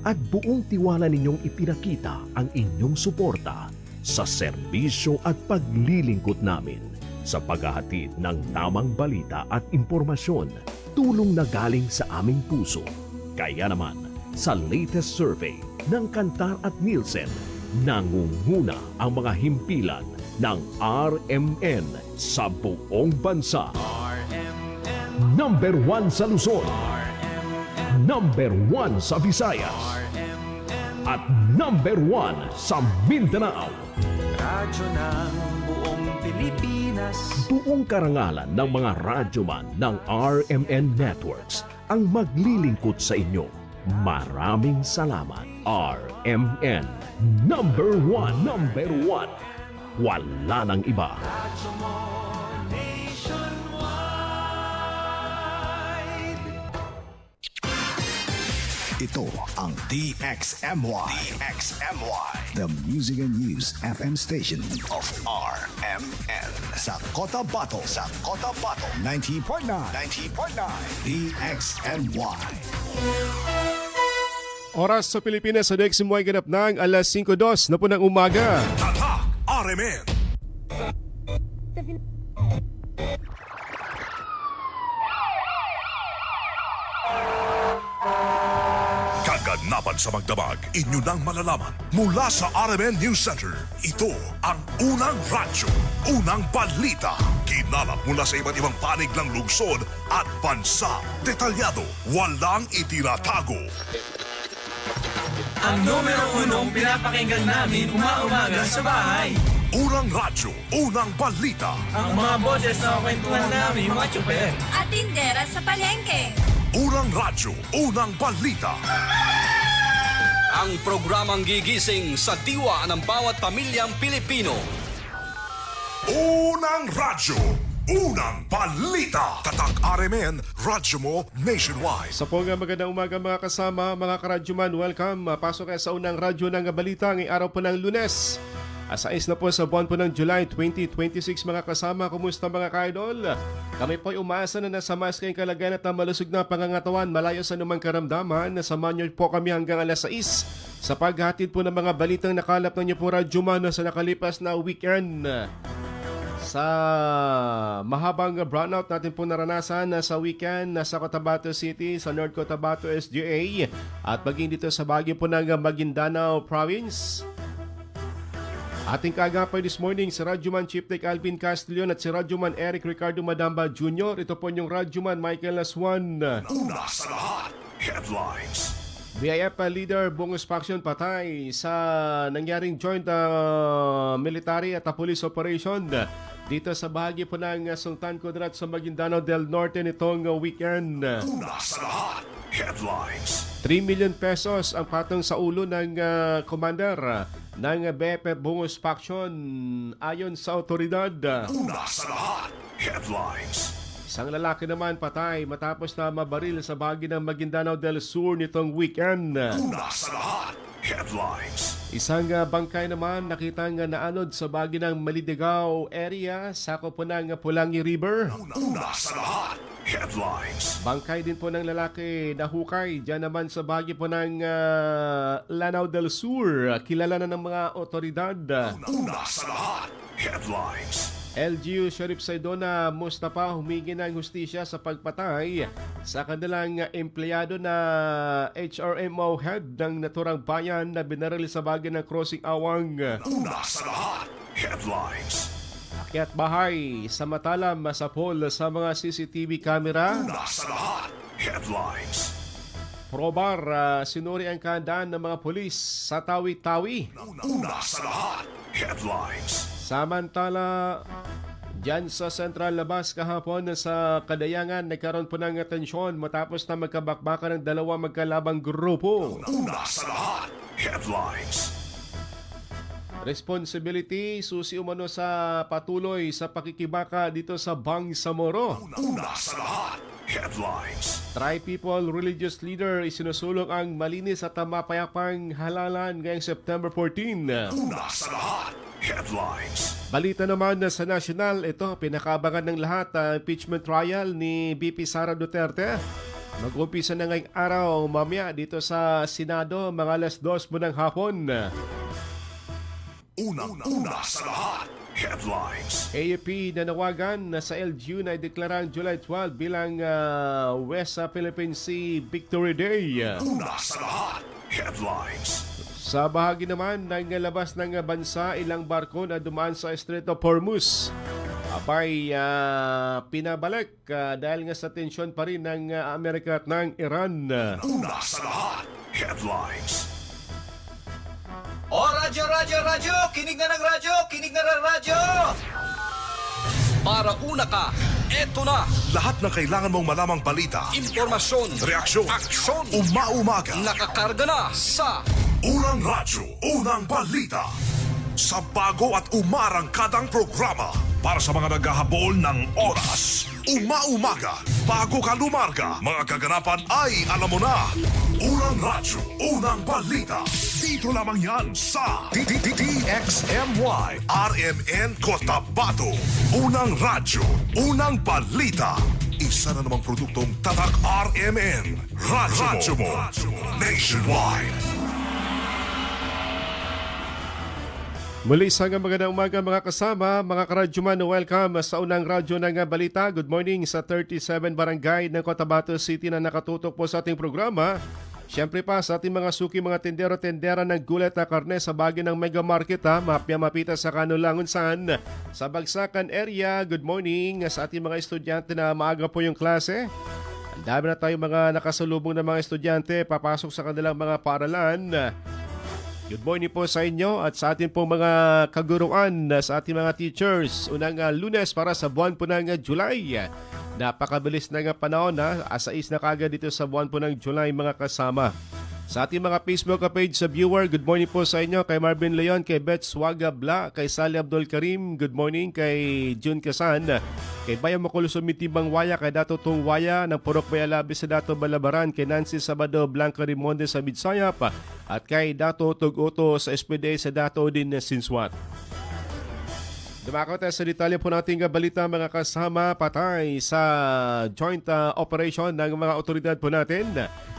at buong tiwala ninyong ipinakita ang inyong suporta sa serbisyo at paglilingkod namin sa paghahatid ng tamang balita at impormasyon, tulong na galing sa aming puso. Kaya naman, sa latest survey ng Kantar at Nielsen, nangunguna ang mga himpilan ng RMN sa buong bansa. Number 1 sa Luzon, Number 1 sa Visayas, at Number 1 sa Mindanao. Radyo ng buong Pilipinas. Buong karangalan ng mga radyoman ng RMN Networks ang maglilingkod sa inyo. Maraming salamat, RMN. Number 1, Number 1. Wala nang iba. Radyo mo nationwide. Ito ang DXMY. The Music and News FM station of RMN. Sa Cotabato. 90.9. DXMY. Oras sa Pilipinas sa DXMY ganap ng alas 5:02 na po ng umaga. Tatak RMN. Kaganapan sa magdamag, inyo nang malalaman mula sa RMN News Center. Ito ang unang radyo, unang balita. Kinalap mula sa iba't ibang panig ng lungsod at bansa. Detalyado, walang itinatago. Ang numero unong pinapakinggan namin umaumaga sa bahay. Unang radyo, unang balita. Ang mga boses na kwentuhan namin mga tsuper. At tindera sa palengke. Unang radyo, unang balita. Ang programang gigising sa diwa ng bawat pamilyang Pilipino. Unang radyo, unang balita. Tatak RMN, radyo mo nationwide. Sa po nga magandang umaga mga kasama, mga karadyoman, welcome. Pasok kayo sa unang radyo ng balita ngayong araw po ng Lunes. Asais na po sa buwan po ng July 2026 mga kasama. Kumusta mga ka-idol? Kami po ay umaasa na nasa mas kayong kalagayan at malusog na pangangatawan, malayo sa anumang karamdaman. Nasamahan niyo po kami hanggang alas 6 sa paghatid po ng mga balitang nakalap ng niyo po radyoman sa nakalipas na weekend. Sa mahabang brownout natin po naranasan sa weekend sa Cotabato City, sa North Cotabato SGA at maging dito sa bahagi po ng Maguindanao Province. Ating kaagapay this morning si Radyoman Chief Tech Alvin Castillon at si Radyoman Eric Ricardo Madamba Jr. Ito po yung Radyoman Michael Laswan. Una sa lahat, headlines. BIF leader Bungos Faction patay sa nangyaring joint military at police operation dito sa bahagi po ng Sultan Kudarat sa Maguindanao del Norte nitong weekend. Una sa lahat, headlines. 3 million pesos ang patong sa ulo ng commander ng BIF Bungos Faction ayon sa otoridad. Una sa lahat, headlines. Isang lalaki naman patay matapos na mabaril sa bahagi ng Maguindanao del Sur nitong weekend. Una sa lahat, headlines. Isang bangkay naman nakitang naanod sa bahagi ng Malidigao area, sakop po ng Pulangi River. Una sa lahat, headlines. Bangkay din po ng lalaki na hukay dyan naman sa bahagi po ng Lanao del Sur. Kilala na ng mga otoridad. Una sa lahat, headlines. LGU Sheriff Saidona Mustafa humingi ng hustisya sa pagpatay sa kanilang empleyado na HRMO head ng naturang bayan na binaril sa bagay ng Crossing Awang. Una sa lahat, headlines. Akyat bahay sa matalam sa poll sa mga CCTV camera. Una sa lahat, headlines. Probar, sinuri ang kahandaan ng mga pulis sa Tawi-Tawi. Una sa lahat, headlines. Samantala, dyan sa Central Labas kahapon sa Kadayangan, nagkaroon po ng atensyon matapos na magkabakbakan ng dalawa magkalabang grupo. Una sa lahat, headlines. Responsibility, susi umano sa patuloy sa pakikibaka dito sa Bangsamoro. Una sa lahat, headlines. Tri-People Religious Leader isinusulong ang malinis at mapayapang halalan ngayong September 14. Una sa lahat, headlines. Balita naman sa national, ito pinakabangan ng lahat impeachment trial ni BP Sara Duterte. Mag-umpisa na ngayong araw mamaya dito sa Senado, mga alas 2 po ng hapon. Unang-una sa lahat, headlines. AFP nanawagan na sa LGU na ideklarang July 12 bilang West Philippine Sea Victory Day. Una sa lahat, headlines. Sa bahagi naman ng labas ng bansa, ilang barko na dumaan sa Strait of Hormuz abay pinabalik dahil nga sa tensyon pa rin ng Amerika at ng Iran. Una sa lahat, headlines. O radyo! Kinig na ng radyo! Kinig na ng radyo! Para una ka, eto na! Lahat ng kailangan mong malamang balita, Impormasyon, reaksyon, aksyon, umaumaga. nakakarga na sa Unang radyo, unang balita. Sa bago at umarangkadang programa para sa mga naghahabol ng oras. Umaumaga, bago ka lumarga, mga kaganapan ay alam mo na. Unang radyo, unang balita. Dito lamang yan sa DXMY RMN Cotabato. Unang radyo, unang balita. Isa na namang produktong Tatak RMN. Radyo mo. Nationwide. Muli sa magandang umaga mga kasama, mga karadyoman, welcome sa unang radyo ng balita. Good morning sa 37 barangay ng Cotabato City na nakatutok po sa ating programa. Siyempre pa sa ating mga suki, mga tendero-tendera ng gulat na karne sa bagay ng Mega Market, mapya-mapita sa Kanulangon San. Sa Bagsakan area, good morning sa ating mga estudyante na maaga po yung klase. Ang dami na tayong mga nakasalubong na mga estudyante papasok sa kanilang mga paaralan. Good morning po sa inyo at sa ating pong mga kaguruan, sa ating mga teachers. Unang Lunes para sa buwan po ng July. Napakabilis na nga panahon, asais na kagad dito sa buwan po ng July mga kasama. Sa ating mga Facebook page sa viewer, good morning po sa inyo kay Marvin Leon, kay Beth Swaga Bla, kay Sally Abdul Karim, good morning kay June Kasan, kay Bayan Makulo Sumitibang Waya, kay Dato Tung Waya ng Purok Bayalabi sa Dato Balabaran, kay Nancy Sabado Blanca Rimonde sa Bidsayap, at kay Dato Tugoto sa SPD sa Dato din Sinswat. Dumako tayo sa detalye po nating balita mga kasama, patay sa joint operation ng mga otoridad po natin.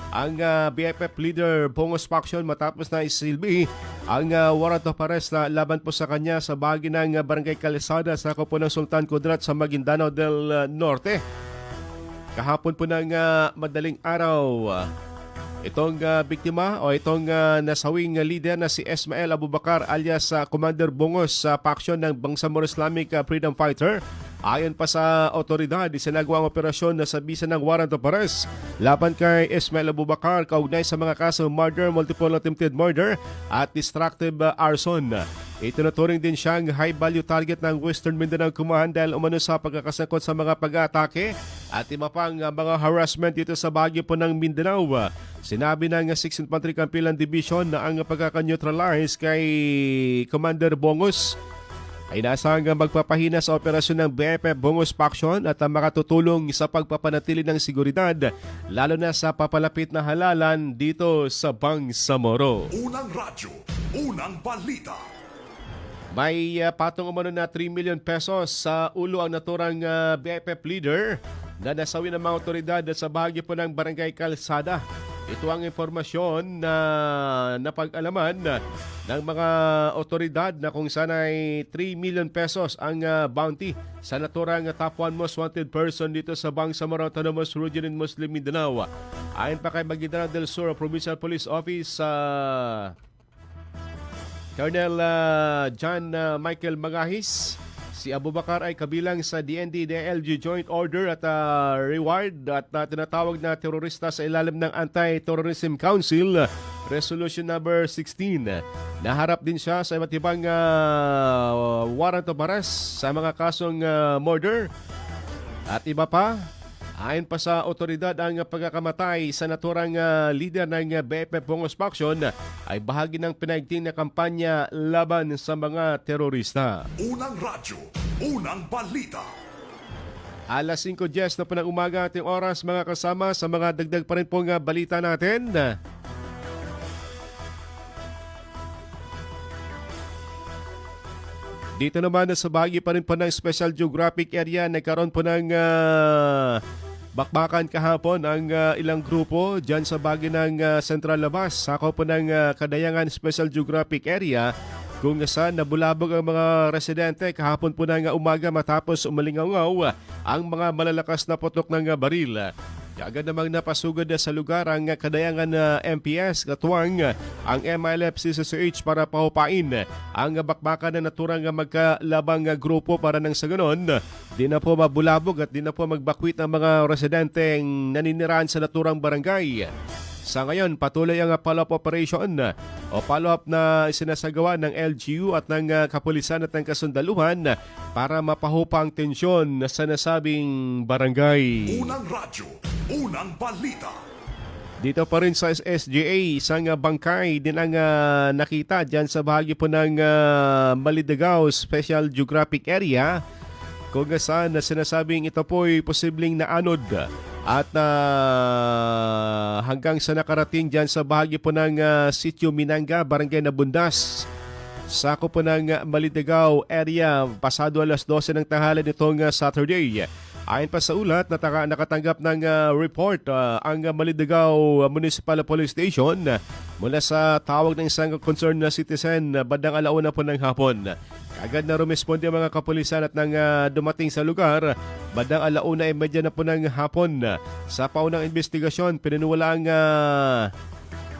Ang BFF leader Bongos Faction matapos na isilbi ang warrant of arrest na laban po sa kanya sa bahagi ng Barangay Calesada sa Kupo ng Sultan Kudarat sa Maguindanao del Norte. Kahapon po ng madaling araw, itong biktima o itong nasawing leader na si Ismael Abubakar alias Commander Bongos sa faction ng Bangsamoro Islamic Freedom Fighter. Ayon pa sa otoridad, isinagawang operasyon na sa bisa ng warrant of arrest laban kay Ismael Abubakar kaugnay sa mga kaso murder, multiple attempted murder at destructive arson. Itinuturing din siyang high-value target ng Western Mindanao Kumahan dahil umano sa pagkakasakot sa mga pag-atake at iba pang mga harassment dito sa bahagi po ng Mindanao. Sinabi ng 6th Infantry Campilan Division na ang pagkaka-neutralize kay Commander Bongos ay nasang magpapahina sa operasyon ng BFF Bongos Faction at makatutulong sa pagpapanatili ng seguridad lalo na sa papalapit na halalan dito sa Bangsamoro. Unang radyo, unang balita. May patong umano na 3 million pesos sa ulo ang naturang BFF leader na nasawi ng mga otoridad sa bahagi po ng Barangay Calesada. Ito ang informasyon na napag-alaman ng mga otoridad na kung saan ay 3 million pesos ang bounty sa naturang top 1 most wanted person dito sa Bangsamoro Autonomous Region in Muslim Mindanao. Ayon pa kay Maguindanao del Sur Provincial Police Office Colonel John Michael Magahis, si Abubakar ay kabilang sa DND-DLG Joint Order at Reward at tinatawag na terorista sa ilalim ng Anti-Terrorism Council Resolution number 16. Naharap din siya sa iba't ibang warrant of arrest sa mga kasong murder at iba pa. Ayon pa sa otoridad, ang pagkakamatay sa naturang leader ng BFF Bongos Faction ay bahagi ng pinaigting na kampanya laban sa mga terorista. Unang radyo, unang balita. Alas 5:10 na po ng umaga ating oras mga kasama, sa mga dagdag pa rin pong balita natin. Dito naman sa bahagi pa rin po ng Special Geographic Area, nagkaroon po ng bakbakan kahapon ang ilang grupo dyan sa bahagi ng Central Labas, sakop po ng Kadayangan Special Geographic Area, kung saan nabulabog ang mga residente kahapon po ng umaga matapos umalingaw ang mga malalakas na putok ng baril. Agad namang napasugod sa lugar ang Kadayangan MPS katuwang ang MILF CCCH para pahupain ang bakbakan na naturang magkalabang grupo para nang sa ganon di na po mabulabog at di na po magbakwit ang mga residenteng naninirahan sa naturang barangay. Sa ngayon, patuloy ang follow-up operation o follow-up na sinasagawa ng LGU at ng kapulisan at ng kasundaluhan para mapahupa ang tensyon sa nasabing barangay. Unang radyo, unang balita. Dito pa rin sa SSGA, isang bangkay din ang nakita dyan sa bahagi po ng Maligagao Special Geographic Area kung saan sinasabing ito po'y posibleng naanod at hanggang sa nakarating dyan sa bahagi po ng Sitio Minanga, Barangay Nabundas. Sako po ng Maligagao area pasado alas 12 ng tanghali nitong Saturday. Ayon pa sa ulat, nakatanggap ng report ang Maligagao Municipal Police Station mula sa tawag ng isang concerned na citizen bandang alauna po ng hapon. Agad na rumesponde ang mga kapulisan at nang dumating sa lugar, bandang alauna ay medya na po ng hapon. Sa paunang investigasyon, pinuwala ang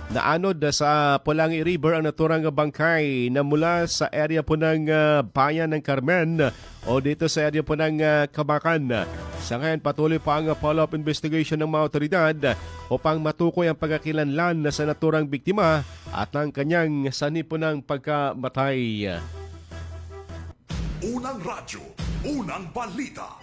naanod sa Pulangi River ang naturang bangkay na mula sa area po ng bayan ng Carmen o dito sa area po ng Kabakan. Sa ngayon, patuloy pa ang follow-up investigation ng mga otoridad upang matukoy ang pagkakilanlan sa naturang biktima at ang kanyang sanhi po ng pagkamatay. Unang radyo, unang balita.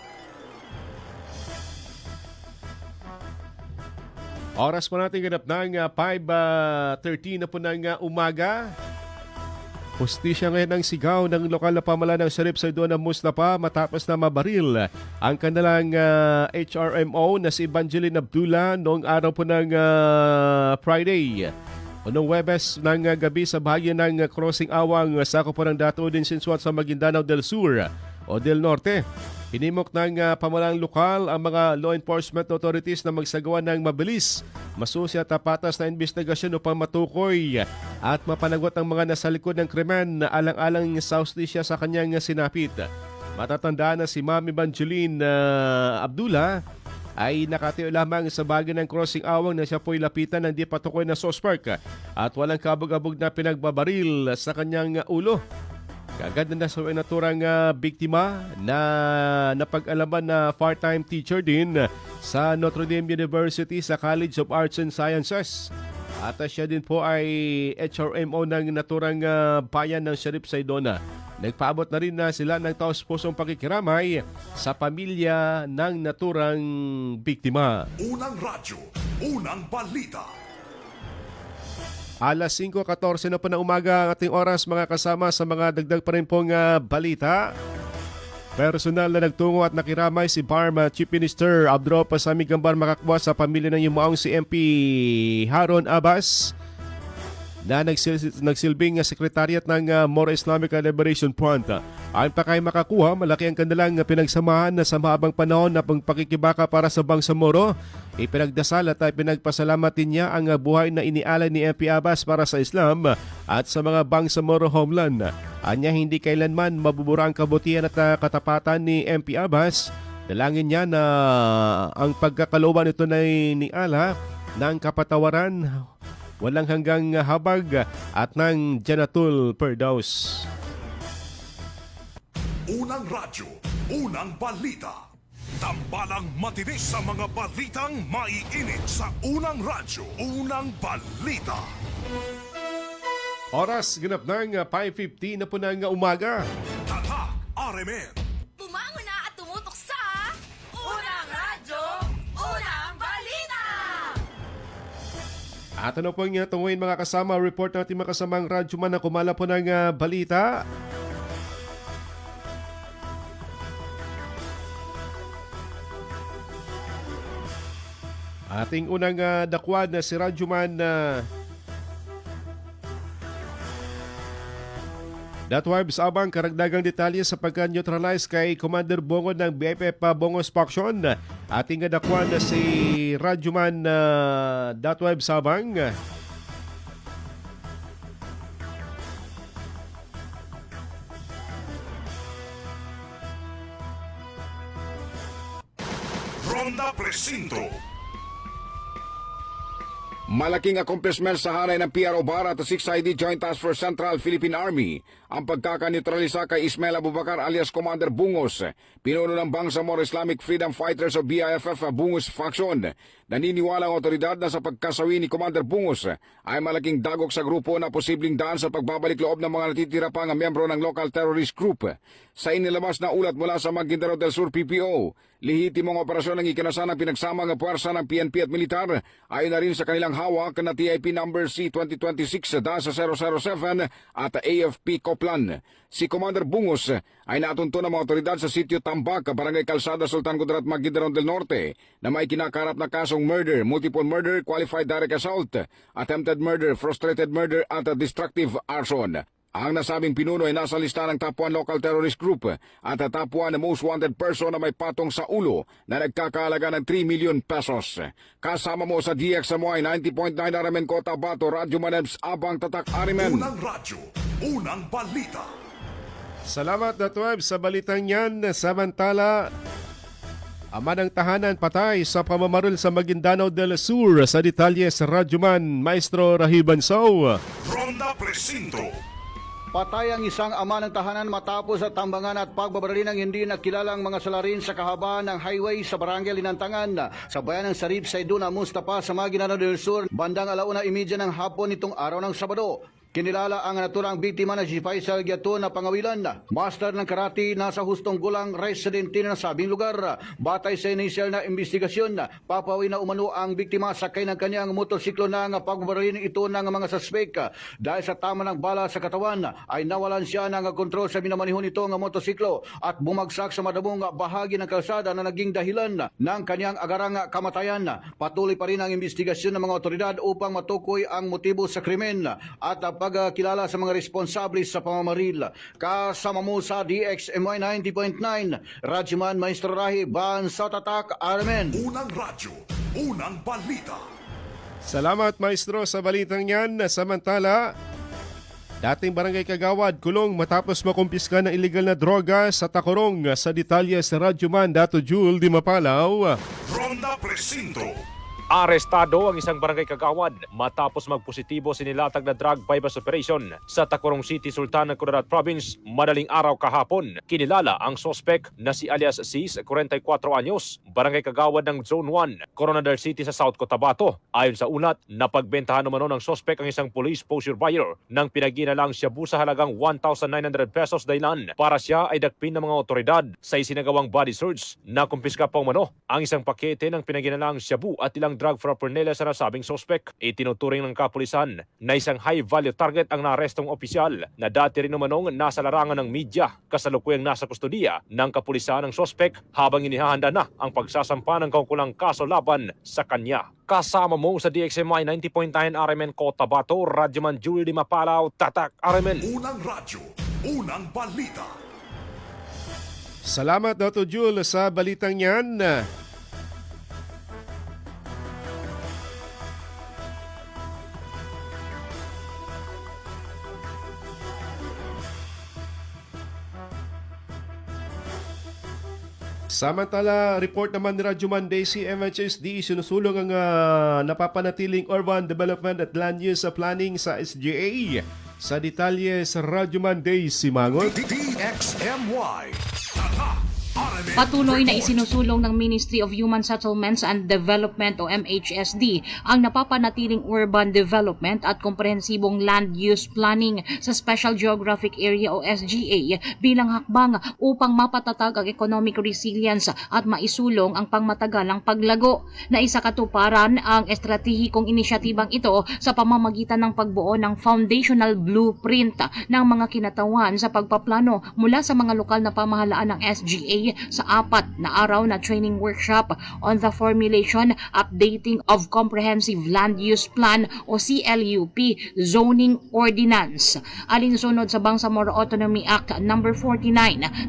Oras po natin ganap ng 5:13 na po ng umaga. Hustisya ngayon ang sigaw ng lokal na pamahalaan ng Sheriff Sardona Mustafa matapos na mabaril ang kanilang HRMO na si Evangeline Abdullah noong araw po ng Friday. Noong Webes ng gabi sa bahagi ng Crossing Awang, sakop po ng Dato din Sinsuat sa Maguindanao del Sur o del Norte. Hinimok ng pamahalaang lokal ang mga law enforcement authorities na magsagawa ng mabilis, masusya at patas na investigasyon upang matukoy at mapanagot ang mga nasa likod ng krimen na alang-alang sa hustisya sa kanyang sinapit. Matatandaan na si Ma'am Evangeline Abdullah ay nakatayo lamang sa bahagi ng Crossing Awang na siya po'y lapitan ng di patukoy na suspect at walang kabog-abog na pinagbabaril sa kanyang ulo. Kagad na nasuwi naturang biktima na napag-alaman na part-time teacher din sa Notre Dame University sa College of Arts and Sciences. At siya din po ay HRMO ng naturang bayan ng Sheriff Sardona. Nagpaabot na rin na sila ng taos-pusong pakikiramay sa pamilya ng naturang biktima. Unang radyo, unang balita. Alas 5:14 na po ng umaga ang ating oras mga kasama sa mga dagdag pa rin pong balita. Personal na nagtungo at nakiramay si Barma Chief Minister Abdro Pasami Gambar makakwa sa pamilya ng yumaong si MP Haron Abbas na nagsilbing sekretariat ng Moro Islamic Liberation Front. Ayon pa kay makakuha, malaki ang kanilang pinagsamahan na sa mahabang panahon na pagpakikibaka para sa Bangsamoro. Ipinagdasal at pinagpasalamat din niya ang buhay na inialay ni MP Abbas para sa Islam at sa mga Bangsamoro homeland. Anya hindi kailanman mabubura ang kabutihan at katapatan ni MP Abbas. Dalangin niya na ang pagkakalooban ito na iniala ng kapatawaran, walang hanggang habag at ng Janatul Firdaus. Unang radyo, unang balita. Tambalang matinis sa mga balitang maiinit sa unang radyo, unang balita. Oras ganap ng 5:15 na po ng umaga. Tatak RMN. Bumangon na at tumutok sa Unang Radyo, Unang Balita! At ano po ang tunguin mga kasama, report natin mga kasamang radyo man na kumala po ng balita. Ating unang dakwan na si Radyoman Datwibes abang karagdagang detalye sa pagka-neutralize kay Commander Bongo ng BFF Bongos Faction Ating dakwan na si Radyoman .web Sabang. Ronda Presinto. Malaking accomplishment sa hanay ng PRO Bar at 6ID Joint Task Force Central Philippine Army ang pagkakaneutralisa kay Ismail Abubakar alias Commander Bungos, pinuno ng Bangsamoro Islamic Freedom Fighters o BIFF Bungos Faction. Naniniwala ang otoridad na sa pagkasawi ni Commander Bungos ay malaking dagok sa grupo na posibleng daan sa pagbabalik loob ng mga natitira pang miyembro ng local terrorist group. Sa inilabas na ulat mula sa Maguindanao del Sur PPO, lihitimong operasyon ng ikinasa ng pinagsamang puwersa ng PNP at militar ayon na rin sa kanilang hawak na TIP number C-2026-007 at AFP Coplan. Si Commander Bungos ay natunto ng mga otoridad sa sitio Tambak, Barangay Calzada, Sultan Kudarat, Maguindanao del Norte na may kinakarap na kasong murder, multiple murder, qualified direct assault, attempted murder, frustrated murder at destructive arson. Ang nasabing pinuno ay nasa lista ng Top 1 Local Terrorist Group at Top 1 na most wanted person na may patong sa ulo na nagkakahalaga ng 3 million pesos. Kasama mo sa DXMY 90.9 Aramen Kota Bato, Radyo Manebs, Abang Tatak Arimen. Unang radyo, unang balita. Salamat .web sa balitang yan. Samantala, ama ng tahanan patay sa pamamaril sa Maguindanao del Sur. Sa detalye sa Radyoman, Maestro Rahiban Sow. Ronda Presinto. Patay ang isang ama ng tahanan matapos at tambangan at pagbabaril ng hindi nakilalang mga salarin sa kahabaan ng highway sa Barangay Linantangan sa bayan ng Sarib sa Iduna, Mustapa sa Maguindanao del Sur bandang 1:30 ng hapon nitong araw ng Sabado. Kinilala ang naturang biktima na si Faisal Giato na pangawilan. Master ng karate nasa hustong gulang residente na sabing lugar. Batay sa initial na investigasyon, papawi na umano ang biktima sakay ng kanyang motorsiklo ng pagbabarilin ito ng mga suspek. Dahil sa tama ng bala sa katawan ay nawalan siya ng kontrol sa minamanihon nitong motorsiklo at bumagsak sa madamong bahagi ng kalsada na naging dahilan ng kanyang agarang kamatayan. Patuloy pa rin ang investigasyon ng mga otoridad upang matukoy ang motibo sa krimen at pagkilala sa mga responsable sa pamamaril. Kasama mo sa DXMY 90.9, Radyoman Maestro Rahiban sa Tatak Armen. Unang radyo, unang balita. Salamat Maestro sa balitang yan. Samantala, dating barangay kagawad kulong matapos makumpiska ng illegal na droga sa Tacorong. Sa detalye sa Radyoman, Dato Jul Di Mapalaw. Ronda Presinto. Arestado ang isang barangay kagawad matapos magpositibo sinilatag na drug bypass operation sa Tacorong City, Sultan ng Kudarat Province madaling araw kahapon. Kinilala ang sospek na si alias Sis, 44 anyos, barangay kagawad ng Zone 1, Coronadal City sa South Cotabato. Ayon sa ulat, napagbentahan umano ng sospek ang isang police posture buyer nang pinaginalang shabu sa halagang 1,900 pesos dahilan para siya ay dakpin ng mga otoridad sa isinagawang body search. Nakumpiska pa umano ang isang pakete ng pinaginalang shabu at ilang drug paraphernalia sa nasabing sospek. Itinuturing ng kapulisan na isang high-value target ang naarestong opisyal na dati rin umanong nasa larangan ng media, kasalukuyang nasa kustudiya ng kapulisan ng sospek habang inihahanda na ang pagsasampa ng kaukulang kaso laban sa kanya. Kasama mo sa DXMY 90.9 Aramen Cotabato, Radyoman Julie Di Mapalaw, Tatak Aramen. Unang radyo, unang balita. Salamat Dato Jul sa balitang yan. Samantala, report naman ni Radyoman Daisy MHSD, sinusulong ang napapanatiling urban development at land use planning sa SGA. Sa detalye sa Radyoman Daisy Mangot. DXMY. Tatak Aramen. Patuloy na isinusulong ng Ministry of Human Settlements and Development o MHSD ang napapanatiling urban development at komprehensibong land use planning sa Special Geographic Area o SGA bilang hakbang upang mapatatag ang economic resilience at maisulong ang pangmatagalang paglago. Naisakatuparan ang estratehikong inisyatibang ito sa pamamagitan ng pagbuo ng foundational blueprint ng mga kinatawan sa pagpaplano mula sa mga lokal na pamahalaan ng SGA sa 4 na araw na training workshop on the formulation, updating of Comprehensive Land Use Plan o CLUP Zoning Ordinance. Alinsunod sa Bangsamoro Autonomy Act No. 49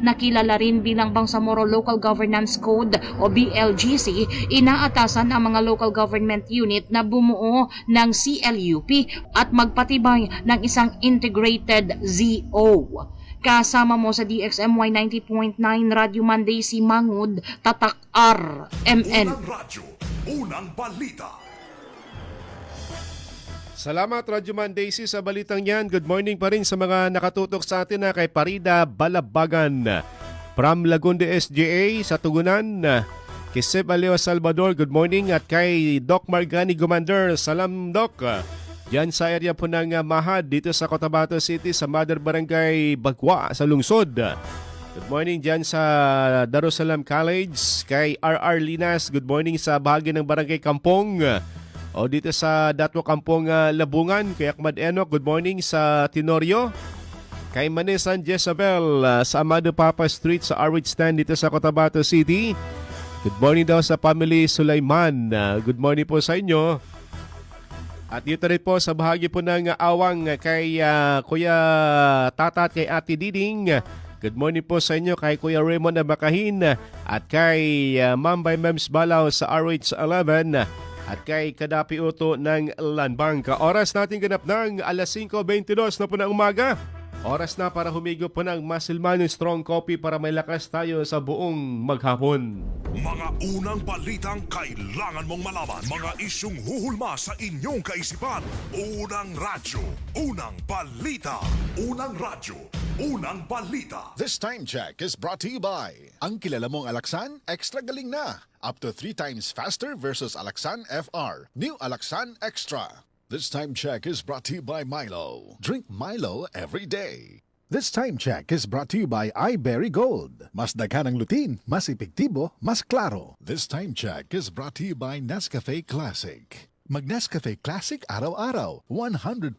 na kilala rin bilang Bangsamoro Local Governance Code o BLGC, inaatasan ang mga local government unit na bumuo ng CLUP at magpatibay ng isang integrated ZO. Kasama mo sa DXMY 90.9 Radio Monday si Mangud, Tatak RMN. Unang radyo, unang balita. Salamat Radyo Man Daisy sa balitang yan. Good morning pa rin sa mga nakatutok sa atin na kay Parida Balabagan from Lagunde SGA sa Tugunan. Kay Seb Aleo Salvador, good morning. At kay Doc Margani Gumander, salam Doc. Diyan sa area po ng Mahad dito sa Cotabato City sa Mother Barangay Bagwa sa lungsod. Good morning diyan sa Darussalam College. Kay RR Linas, good morning sa bahagi ng Barangay Kampong. O dito sa Datwa Kampong Labungan. Kay Ahmad Enoch, good morning sa Tenorio. Kay Manesan Jezabel sa Amado Papa Street sa Arwich Stand dito sa Cotabato City. Good morning daw sa family Sulaiman. Good morning po sa inyo. At dito rin po sa bahagi po ng Awang kay Kuya Tata at kay Ate Diding. Good morning po sa inyo kay Kuya Raymond Abakahin at kay Ma'am by Mems Balaw sa RH 11. At kay Kadapi Uto ng Lanbang. Oras natin ganap ng alas 5:22 na po ng umaga. Oras na para humigo po ng Masilman Strong Coffee para may lakas tayo sa buong maghapon. Mga unang balitang kailangan mong malaman. Mga isyung huhulma sa inyong kaisipan. Unang radyo, unang balita. Unang radyo, unang balita. This time check is brought to you by ang kilala mong Alaxan, extra galing na. Up to 3 times faster versus Alaxan FR. New Alaxan Extra. This time check is brought to you by Milo. Drink Milo every day. This time check is brought to you by iBerry Gold. Mas daghan ang lutin, mas epektibo, mas klaro. This time check is brought to you by Nescafe Classic. Mag-Nescafe Classic araw-araw. 100%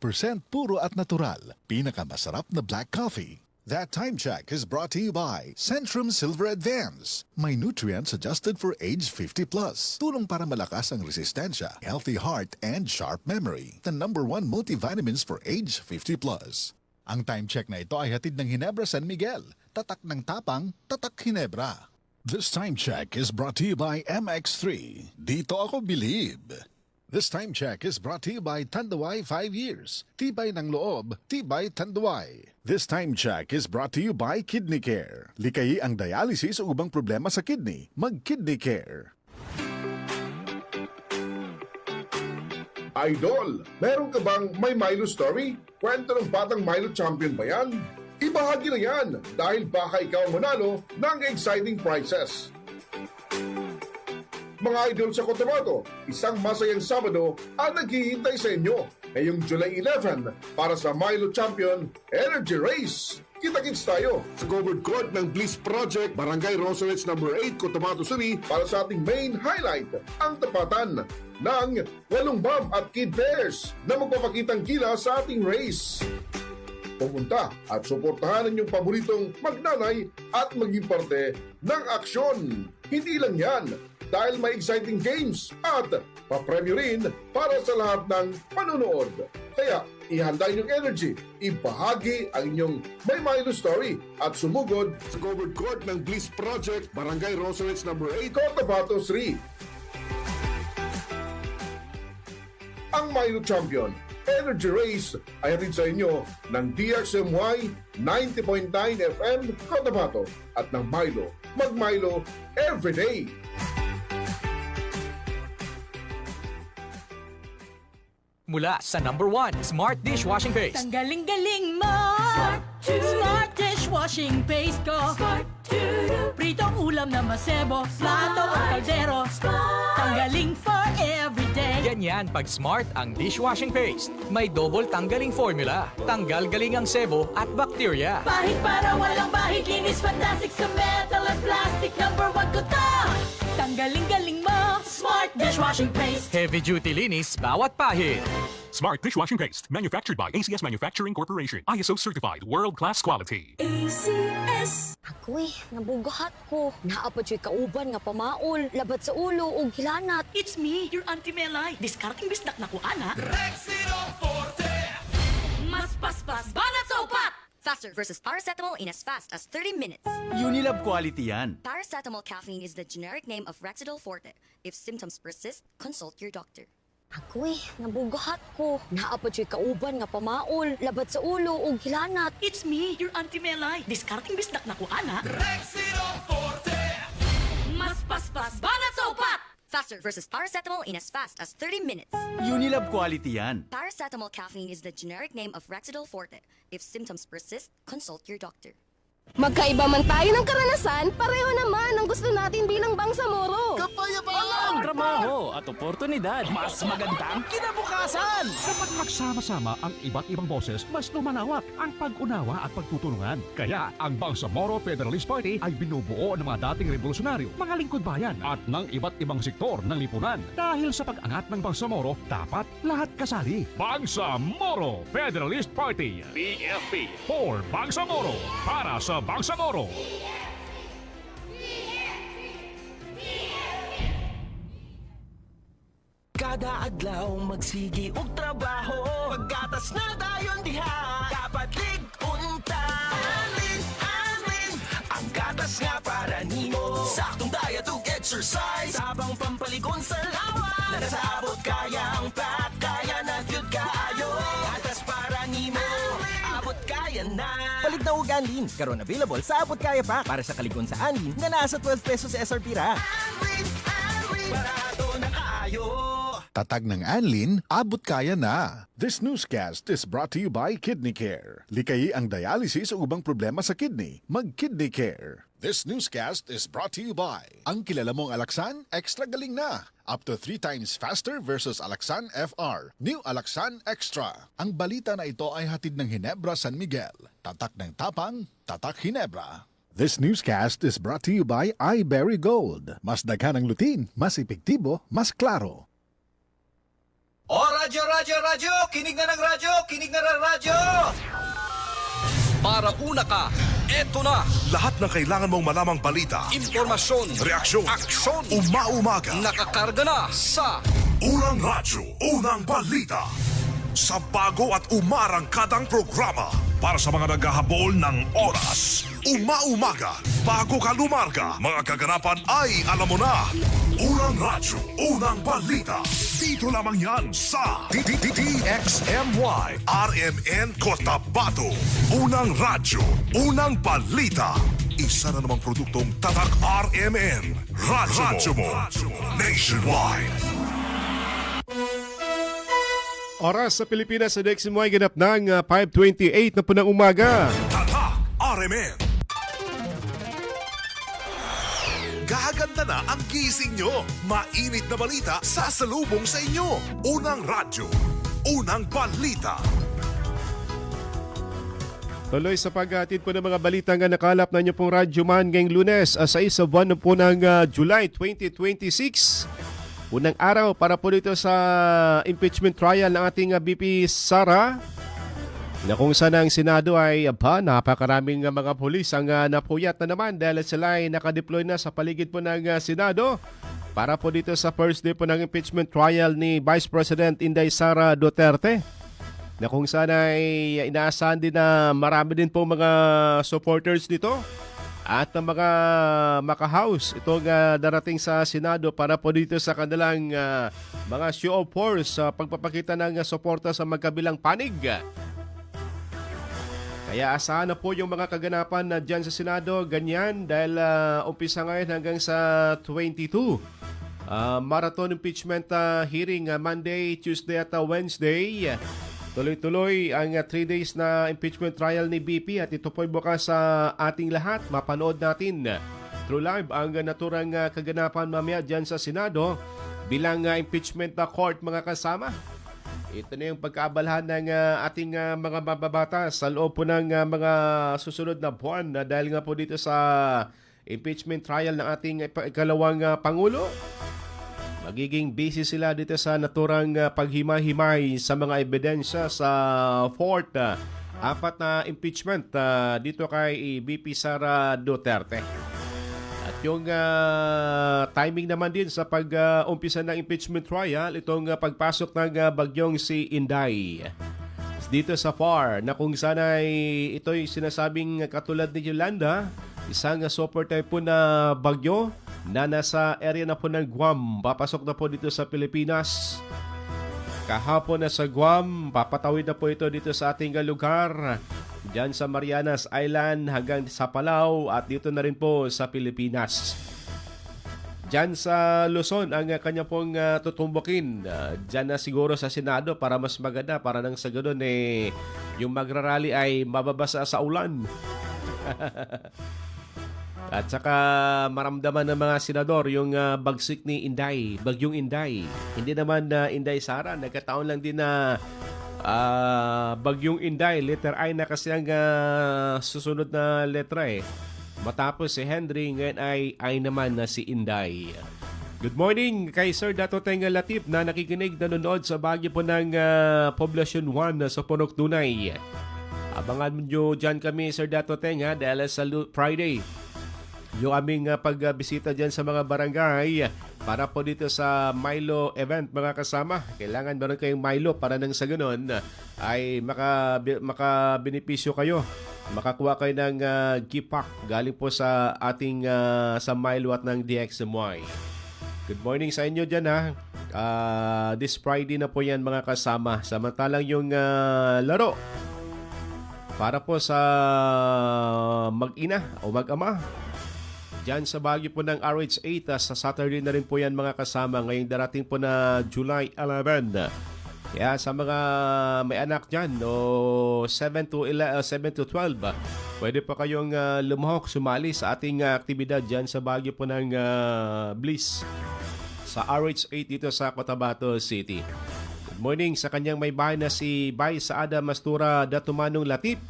puro at natural. Pinakamasarap na black coffee. That time check is brought to you by Centrum Silver Advance. May nutrients adjusted for age 50 plus. Tulong para malakas ang resistensya, healthy heart, and sharp memory. The #1 multivitamins for age 50 plus. Ang time check na ito ay hatid ng Ginebra San Miguel. Tatak ng tapang, tatak Ginebra. This time check is brought to you by MX3. Dito ako believe. This time check is brought to you by Tanduay 5 years. Tibay ng loob, tibay Tanduay. This time check is brought to you by Kidney Care. Likayi ang dialysis o ubang problema sa kidney. Mag-Kidney Care. Idol, meron ka bang may Milo story? Kwento ng batang Milo champion ba yan? Ibahagi na yan dahil baka ikaw manalo ng exciting prizes. Mga idol sa Cotabato, isang masayang Sabado ang naghihintay sa inyo ngayong July 11 para sa Milo Champion Energy Race. Kita-kits tayo sa covered court ng Bliss Project, Barangay Rosaries No. 8, Cotabato City para sa ating main highlight, ang tapatan ng 8 mom at kid pairs na magpapakitang gila sa ating race. Pumunta at suportahan ang inyong paboritong magnanay at maging parte ng aksyon. Hindi lang yan, dahil may exciting games at papremyo rin para sa lahat ng panunood. Kaya ihanda inyong energy, ibahagi ang inyong may Milo story at sumugod sa covered court ng Bliss Project, Barangay Rosaries No. 8, Cotabato City. Ang Milo Champion Energy Race ay hatid sa inyo ng DXMY 90.9 FM Cotabato at ng Milo. Mag-Milo everyday! Mula sa #1 Smart Dishwashing Paste. Tanggaling-galing mo! Smart dishwashing paste ko. Pritong ulam na masebo, plato o kaldero. Tanggaling for everyday. Ganyan pag Smart ang dishwashing paste. May double tanggaling formula. Tanggal galing ang sebo at bakterya. Bahid para walang bahid, linis fantastic sa metal at plastic. #1 ko to! Tanggaling-galing mo! Smart dishwashing paste. Heavy duty linis bawat pahid. Smart dishwashing paste, manufactured by ACS Manufacturing Corporation. ISO certified, world-class quality. ACS. Ako nabugahat ko. Naapod siya kauban nga pamaol, labat sa ulo o gilanat. It's me, your Auntie Melay. Discarding bisdak na ko, ana. Mas paspas, banat sa upat! Faster versus paracetamol in as fast as 30 minutes. Unilab quality yan. Paracetamol caffeine is the generic name of Rexidol Forte. If symptoms persist, consult your doctor. Ako nabugahat ko. Naapod siya kauban nga pamaol, labat sa ulo o gilanat. It's me, your Auntie Melay. Discarding bisdak na ko, ana. Mas paspas, banat sa upat! Faster versus paracetamol in as fast as 30 minutes. Unilab quality yan. Paracetamol caffeine is the generic name of Rexidol Forte. If symptoms persist, consult your doctor. Magkaiba man tayo ng karanasan, pareho naman ang gusto natin bilang bangsamoro. Kapayapaan! Trabaho at oportunidad. Mas magandang kinabukasan! Kapag magsama-sama ang iba't ibang boses, mas lumalawak ang pag-unawa at pagtutulungan. Kaya ang Bangsamoro Federalist Party ay binubuo ng mga dating revolusyonaryo, mga lingkod bayan at ng iba't ibang sektor ng lipunan. Dahil sa pag-angat ng Bangsamoro, dapat lahat kasali. Bangsamoro Federalist Party. BFP. For Bangsamoro. Para sa Bangsamoro. Kada adlaw magsigi og trabaho, pagkatas na dayon diha, dapat lig-unta. Alin, ang gatas nga para nimo. Saktong diet ug exercise, sabang pampalikon sa lawas. Nagasaabot kaya ang pack, kaya na gyud kaayo. Gatas para nimo, abot kaya na. Palit na og Anlin, karon available sa Abot Kaya Pack para sa kaligon sa Anlin nga nasa 12 pesos SRP ra. Barato na kaayo. Tatag ng Anlin, abot kaya na. This newscast is brought to you by Kidney Care. Likayi ang dialysis o ubang problema sa kidney. Mag-Kidney Care. This newscast is brought to you by ang kilala mong Alaxan, extra galing na. Up to 3 times faster versus Alaxan FR. New Alaxan Extra. Ang balita na ito ay hatid ng Ginebra San Miguel. Tatak ng tapang, tatak Ginebra. This newscast is brought to you by iBerry Gold. Mas daghan ang lutin, mas epektibo, mas klaro. O radyo, kinig na ng radyo, kinig na ng radyo! Para una ka, eto na! Lahat ng kailangan mong malamang balita, Impormasyon, reaksyon, aksyon, umaumaga, nakakarga na sa Unang Radyo, Unang Balita. Sa bago at umarangkadang programa para sa mga naghahabol ng oras. Umaumaga, bago ka lumarga, mga kaganapan ay alam mo na. Unang Radyo, Unang Balita. Dito lamang yan sa DXMY RMN Cotabato. Unang Radyo, Unang Balita. Isa na namang produktong Tatak RMN. Radyo mo. Nationwide. Oras sa Pilipinas sa DXMY ganap ng 5:28 na po ng umaga. Tatak RMN. Gaganda na ang gising nyo. Mainit na balita sasalubong sa inyo. Unang Radyo, Unang Balita. Tuloy sa paghatid po ng mga balita nga nakalap na inyo pong Radyo Man ngayong Lunes, 6 sa buwan po ng July 2026. Unang araw para po dito sa impeachment trial ng ating BP Sara, na kung saan ang Senado ay napakaraming mga pulis ang napuyat na naman dahil sila ay nakadeploy na sa paligid po ng Senado para po dito sa first day po ng impeachment trial ni Vice President Inday Sara Duterte, na kung saan ay inaasahan din na marami din po mga supporters nito at ng mga maka-house itong darating sa Senado para po dito sa kanilang mga show of force sa pagpapakita ng suporta sa magkabilang panig. Kaya asahan na po yung mga kaganapan na dyan sa Senado, ganyan, dahil umpisa ngayon hanggang sa 22. Marathon impeachment hearing Monday, Tuesday at Wednesday. Tuloy-tuloy ang 3 days na impeachment trial ni BP at ito po ay bukas sa ating lahat. Mapanood natin through live ang naturang kaganapan mamaya dyan sa Senado bilang impeachment court, mga kasama. Ito na yung pagkaabalahan ng ating mga mababatas sa loob po ng mga susunod na buwan dahil nga po dito sa impeachment trial ng ating ikalawang Pangulo. magiging busy sila dito sa naturang paghimay-himay sa mga ebidensya sa fourth, apat na impeachment dito kay VP Sara Duterte. At yung timing naman din sa pag-umpisa ng impeachment trial, itong pagpasok ng bagyong si Inday dito sa FAR, na kung sana ay ito'y sinasabing katulad ni Yolanda, isang super typhoon na bagyo na nasa area na po ng Guam, papasok na po dito sa Pilipinas. Kahapon na sa Guam, papatawid na po ito dito sa ating lugar, dyan sa Marianas Island hanggang sa Palau at dito na rin po sa Pilipinas. Dyan sa Luzon ang kanya pong tutumbukin. Dyan na siguro sa Senado para mas maganda, para nang sa ganun yung magrarally ay mababasa sa ulan. At saka maramdaman ng mga senador yung bagsik ni Inday, bagyong Inday. Hindi naman Inday Sara, nagkataon lang din na bagyong Inday, letter I na kasi ang susunod na letra Matapos si Henry, ngayon ay naman na si Inday. Good morning kay Sir Dato Tenga Latip na nakikinig, nanonood sa bahagi po ng Poblacion 1 sa Punok Dunay. Abangan nyo dyan kami, Sir Dato Tenga, dahil sa Friday, yung aming pagbisita dyan sa mga barangay para po dito sa Milo event, mga kasama. Kailangan meron kayong Milo para nang sa ganun ay makabenepisyo kayo. Makakuha kayo ng gift pack galing po sa ating sa Milo at ng DXMY. Good morning sa inyo dyan this Friday na po yan, mga kasama. Samantalang yung laro para po sa mag-ina o mag-ama dyan sa bahagi po ng RH8 sa Saturday na rin po yan, mga kasama. Ngayong darating po na July 11. Kaya sa mga may anak dyan o 7 to 12, pwede pa kayong lumahok, sumali sa ating aktibidad dyan sa bahagi po ng Bliss sa RH8 dito sa Cotabato City. Good morning sa kanyang may bahay na si Bay Saada Mastura Datumanong Latip.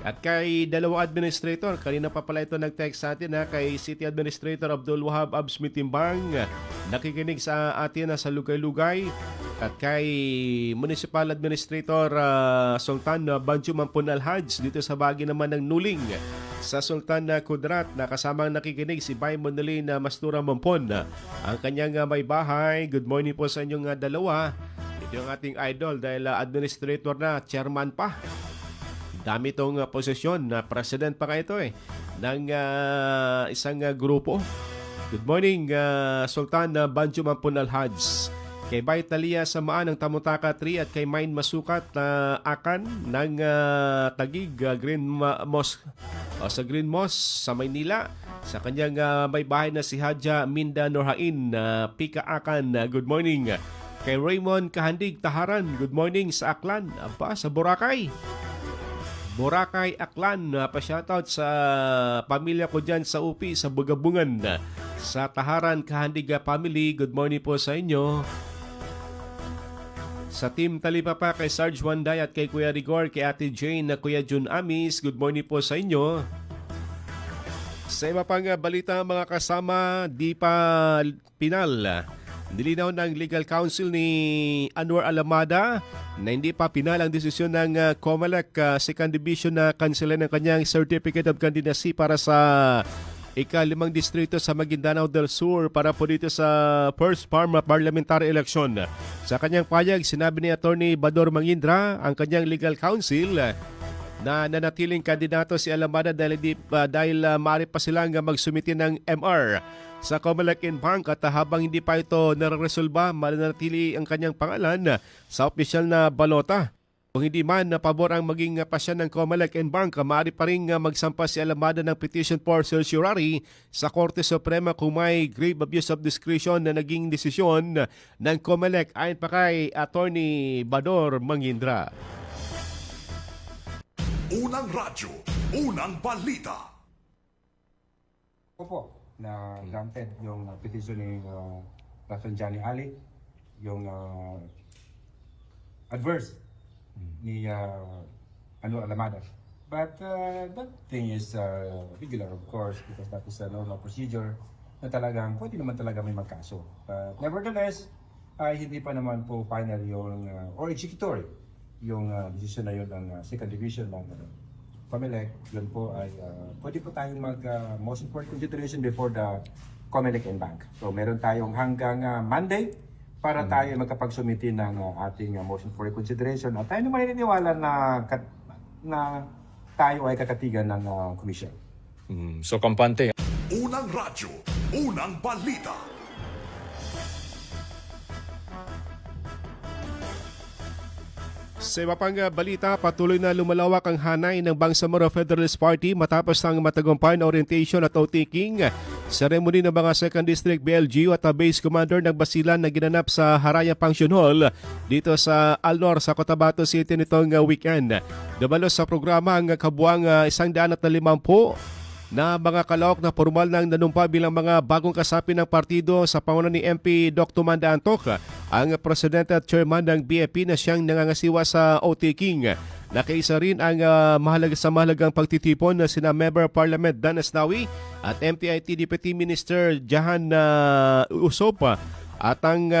At kay dalawang administrator, kanina pa pala ito nag-text sa atin kay City Administrator Abdul Wahab Abs Mitimbang, nakikinig sa atin sa Lugay-Lugay. At kay Municipal Administrator Sultan Banjo Mampun Alhaj dito sa bahagi naman ng Nuling sa Sultan Kudrat, na kasamang nakikinig si Bay Monolin Mastura Mampun. Ang kanyang may bahay, good morning po sa inyong dalawa. Ito yung ating idol dahil administrator na, chairman pa. Dami itong posisyon na president pa nga ito ng isang grupo. Good morning Sultan Banjo Mampun Alhaj. Kay Bay Talia Samaan ng Tamutaka 3 at kay Main Masukat na Akan ng Tagig Green Mosque sa Green Mosque sa Maynila. Sa kanyang may bahay na si Hadja Minda Norhain Pika Akan. Good morning. Kay Raymond Kahandig Taharan. Good morning sa Aklan. Sa Boracay. Boracay, Aklan. Pa-shoutout sa pamilya ko dyan sa UP, sa Bugabungan. Sa Taharan, Kahandiga family, good morning po sa inyo. Sa Team Talipapa, kay Sarge Wanday at kay Kuya Rigor, kay Ate Jane na Kuya Jun Amis, good morning po sa inyo. Sa iba pang balita, mga kasama, di pa pinal. Nilinaw ng legal counsel ni Anwar Alamada na hindi pa pinal ang desisyon ng COMELEC Second Division na kanselan ng kanyang Certificate of Candidacy para sa ika-5 distrito sa Maguindanao del Sur para po dito sa first parliamentary election. Sa kanyang payag, sinabi ni Attorney Bador Mangindra, ang kanyang legal counsel, na nanatiling kandidato si Alamada dahil maaari pa silang magsumiti ng MR sa COMELEC in Bank at habang hindi pa ito nare-resolba, mananatili ang kanyang pangalan sa opisyal na balota. Kung hindi man pabor ang maging pasya ng COMELEC in Bank, maaari pa rin magsampa si Alamada ng petition for certiorari sa Korte Suprema kung may grave abuse of discretion na naging desisyon ng COMELEC, ayon pa kay Attorney Bador Mangindra. Unang radyo, unang balita. Opo, na granted yung petition ni Rafael Johnny Ali, yung adverse ni Anwar Alamada. But that thing is regular, of course, because that is a normal procedure na talagang pwede naman talaga may magkaso. Nevertheless, ay hindi pa naman po final yung or executory yung decision na yun ng second division ng COMELEC. Yun po ay pwede po tayong motion for consideration before the COMELEC and Bank. So meron tayong hanggang Monday para tayo magkapagsumiti ng ating motion for consideration at tayo naman naniniwala na tayo ay kakatigan ng commission. So kampante. Unang radyo, unang balita. Sa iba pang balita, patuloy na lumalawak ang hanay ng Bangsamoro Federalist Party matapos ang matagumpay na orientation at outtaking ceremony ng mga 2nd District BLGU at Base Commander ng Basilan na ginanap sa Haraya Function Hall dito sa Alnor sa Cotabato City nitong weekend. Dumalo sa programa ang kabuang 150 na mga kalaok na formal nang nanumpa bilang mga bagong kasapi ng partido sa pangunan ni MP Dr. Manda Antok, ang presidente at chairman ng BFP na siyang nangangasiwa sa outtaking. Nakaisa rin ang mahalagang pagtitipon na sina Member Parliament Dan Asnawi at MPIT Deputy Minister Jahan Usop at ang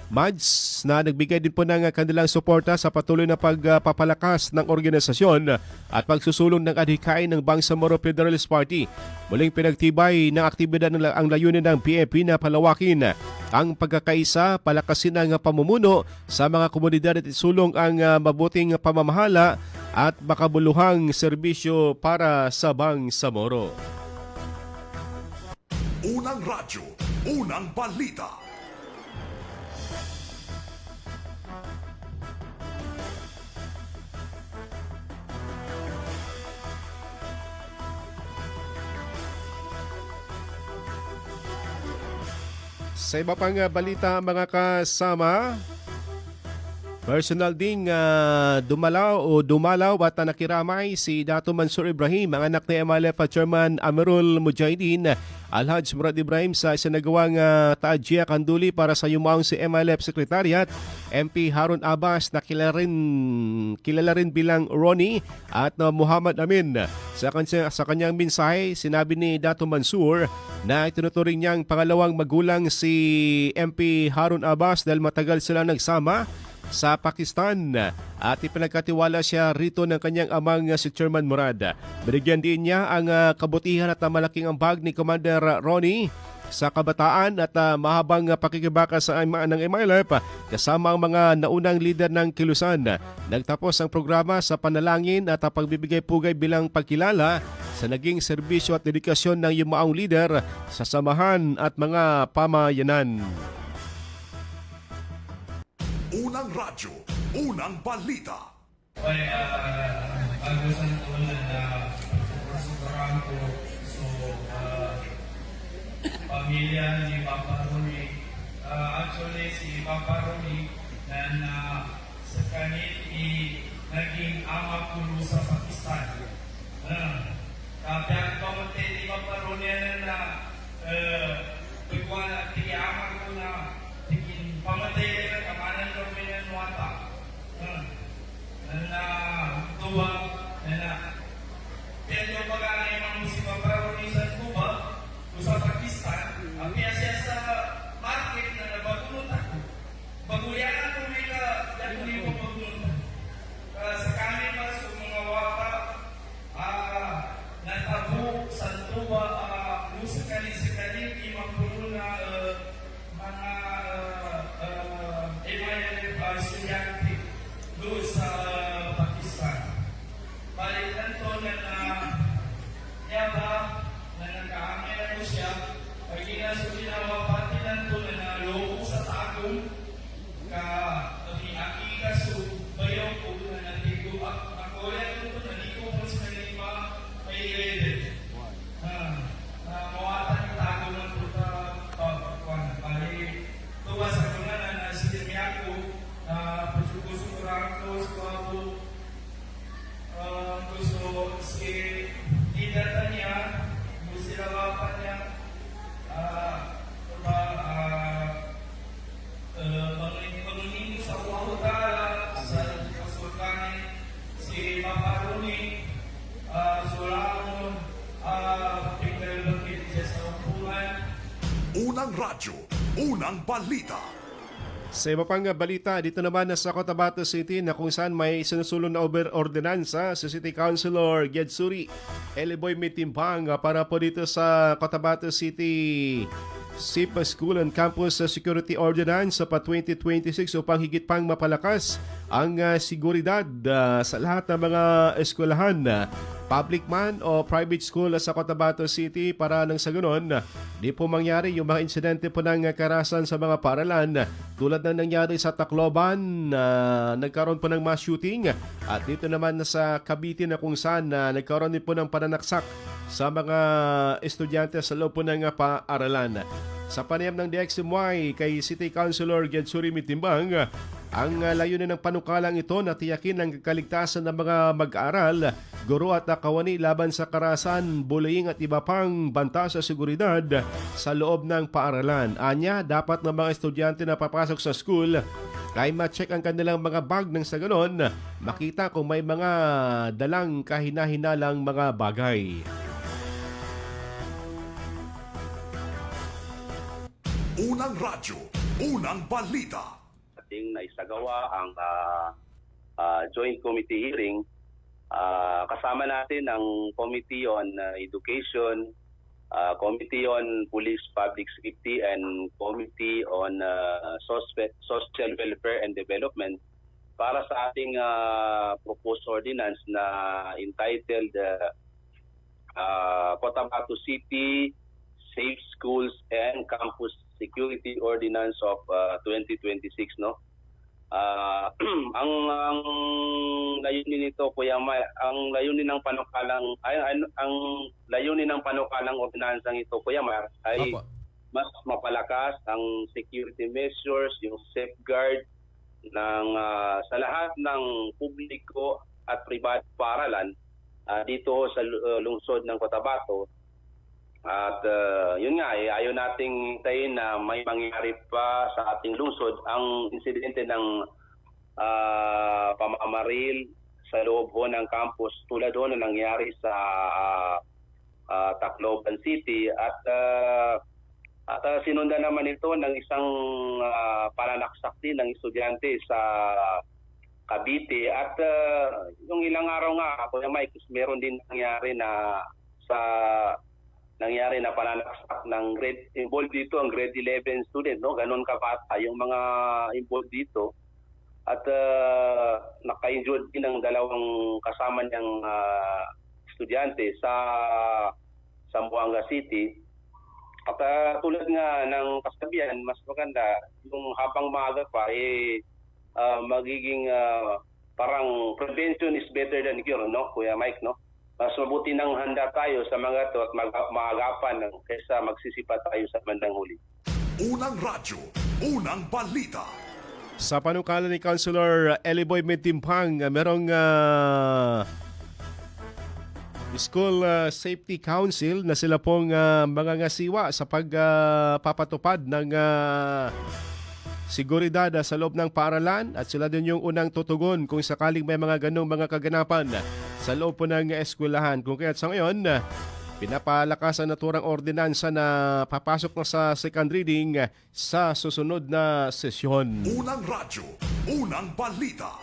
MADS na nagbigay din po ng kanilang suporta sa patuloy na pagpapalakas ng organisasyon at pagsusulong ng adhikain ng Bangsamoro Federalist Party. Muling pinagtibay ng aktibidad ang layunin ng PFP na palawakin ang pagkakaisa, palakasin ang pamumuno sa mga komunidad at isulong ang mabuting pamamahala at makabuluhang serbisyo para sa Bangsamoro. Unang radyo, unang balita. Sa iba pang balita mga kasama, personal ding dumalaw at nakiramay si Dato Mansur Ibrahim, ang anak ni MLF Chairman Amirul Mujahideen Alhaj Murad Ibrahim sa isinagawang taadya kanduli para sa yumaong si MLF Secretariat MP Harun Abbas na kilala rin bilang Ronnie at Muhammad Amin. Sa kanyang mensahe, sinabi ni Dato Mansur na itinuturing niyang pangalawang magulang si MP Harun Abbas dahil matagal silang nagsama sa Pakistan at ipinagkatiwala siya rito ng kanyang amang si Chairman Murad. Binigyan din niya ang kabutihan at malaking ambag ni Commander Ronnie sa kabataan at mahabang pakikibaka sa ng MILF kasama ang mga naunang lider ng Kilusan. Nagtapos ang programa sa panalangin at pagbibigay pugay bilang pagkilala sa naging serbisyo at dedikasyon ng yumaong lider sa samahan at mga pamayanan. Unang radyo, unang balita. Ay, bago sa natulan na pagsusukaraan ko, so, pamilya ni Papa Roni, actually si Papa Roni na sa kanil naging ama pulo sa Pakistan. Tapi ang pamunti ni Papa Roni na pagkuhan at ama ko na pamatay na kamanan ko ng wata. Na tuwa na pero pag-aanay mga musika para rin sa Cuba o sa Pakistan, ang siya sa market na nabagulot ako. Bagulyan ako may ka-daguli ko bagulot. Sa kami mas mga wata natabo sa tuwa musika ni sa kanil imang na mga estudyante doon sa Pakistan. Balikan to na yaba na nagkaamay na siya ay ginasuginawa pati lang to na loob sa takong ka aki kaso bayaw ko na natigo ako yan to na di ko mas kanima may redet. Mawatan yung takong ng puta bali tuwa sa kuna na sinirmiya ko pagsukurang ko sa ako gusto si didata niya gusto silawapan niya pangingin sa uwahutala sa kasultanin si Papa Roni Sulamon tinggal bangkit siya sa Unang Balita. Sa iba pang balita, dito naman sa Cotabato City na kung saan may sinusulong na ordinansa sa City Councilor Gedsuri Eliboy Mitimbang para po dito sa Cotabato City SIP School and Campus Security Ordinance pa 2026 upang higit pang mapalakas ang seguridad sa lahat ng mga eskwelahan, public man o private school sa Cotabato City para nang sa ganon, di po mangyari yung mga insidente po ng karahasan sa mga paaralan tulad ng nangyari sa Tacloban nagkaroon po ng mass shooting at dito naman sa Cavite na kung saan nagkaroon din po ng pananaksak sa mga estudyante sa loob po ng paaralan. Sa panayam ng DXMY kay City Councilor Gedsuri Mitimbang, ang layunin ng panukalang ito na tiyakin ang kaligtasan ng mga mag-aaral, guro at kawani laban sa karahasan, bullying at iba pang banta sa seguridad sa loob ng paaralan. Anya, dapat ng mga estudyante na papasok sa school ay ma-check ang kanilang mga bag nang sa ganon, makita kung may mga dalang kahina-hinalang mga bagay. Unang radyo, unang balita. Ating naisagawa ang joint committee hearing. Kasama natin ang Committee on Education, Committee on Police Public Safety, and Committee on Social Welfare and Development para sa ating proposed ordinance na entitled Cotabato City Safe Schools and Campus Security Ordinance of 2026, no? Ang layunin nito, Kuya May, ang layunin ng panukalang ordinansang ito, Kuya Mar, ay mas mapalakas ang security measures, yung safeguard ng sa lahat ng publiko at pribado paaralan dito sa lungsod ng Cotabato. At yun nga, ayaw nating hintayin na may mangyari pa sa ating lungsod ang insidente ng pamamaril sa loob ho ng campus tulad ho na nangyari sa Tacloban City at sinundan naman ito ng isang pananaksak din ng estudyante sa Cavite at yung ilang araw nga, Kuya Mike, meron din nangyari na pananaksak ng involved dito ang grade 11 student, no? Ganon kabata yung mga involved dito. At naka-injured din ang dalawang kasama niyang estudyante sa Zamboanga City. At tulad nga ng kasabihan, mas maganda yung habang maaga pa magiging parang prevention is better than cure, no? Kuya Mike, no? Mas mabuti nang handa tayo sa mga ito at maagapan kaysa magsisipa tayo sa bandang huli. Unang radyo, unang balita. Sa panukala ni Councilor Eliboy Mitimbang, merong School Safety Council na sila pong mga ngasiwa sa pagpapatupad ng seguridad sa loob ng paaralan at sila din yung unang tutugon kung sakaling may mga ganong mga kaganapan sa loob po ng eskwelahan. Kung kaya't sa ngayon, pinapalakas ang naturang ordinansa na papasok na sa second reading sa susunod na sesyon. Unang radyo, unang balita.